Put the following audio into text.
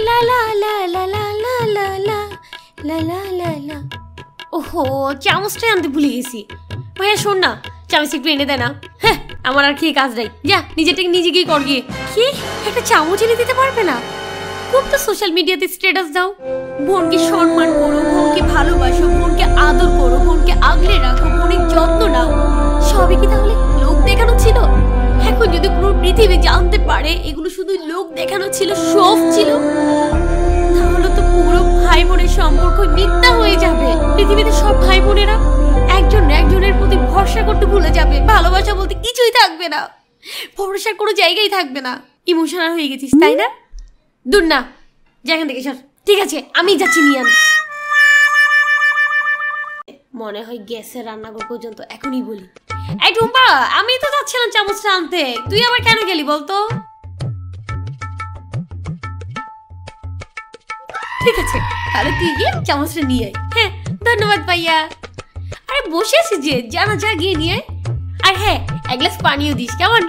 লা লা লা লা লা লা লা লা লা লা লা লা। ওহো, চামচটাই আনতে ভুলে গেছি। ভাইয়া শোন না, চামচ একটু এনে দেয় না। হ্যাঁ, আমার আর খেয়ে কাজ নাই, যা নিজেটাকে নিজে গিয়ে কর গিয়ে। কি একটা চামচ এনে দিতে পারবে না? খুব তো সোশ্যাল মিডিয়াতে স্ট্যাটাস দাও, বোনকে সম্মান করো, বোনকে ভালোবাসো, বোনকে আদর করো, বোনকে আগলে রাখো, বোনের যত্ন নাও। সবই কি তাহলে লোক দেখানো ছিল? এখন যদি পুরো পৃথিবী জানতে পারে এগুলো শুধু লোক দেখানো ছিল, শোভ ছিল, তাহলে তো পুরো ভাই বোনের সম্পর্ক মিথ্যা হয়ে যাবে। পৃথিবীতে সব ভাই বোনেরা একজন একজনের প্রতি ভরসা করতে ভুলে যাবে, ভালোবাসা বলতে কিছুই থাকবে না, ভরসার কোনো জায়গায় থাকবে না। ইমোশনাল হয়ে গেছিস তাই না? দূর না, যেখান থেকে সর। ঠিক আছে, আমি যাচ্ছি নিয়ে আন। মনে হয় গ্যাসের রান্নাঘর পর্যন্ত এখনই বলি। এই টুম্পা, আমি তো যাচ্ছিলাম চামচটা আনতে, তুই আবার কেন গেলি বলতো? ঠিক আছে, তাহলে তুই গিয়ে চামচটা নিয়ে আয়। হ্যাঁ, ধন্যবাদ ভাইয়া। আরে বসে আছি যে, জানা যা গিয়ে নিয়ে আয়। আর হ্যাঁ, এক গ্লাস পানিও দিস কেমন?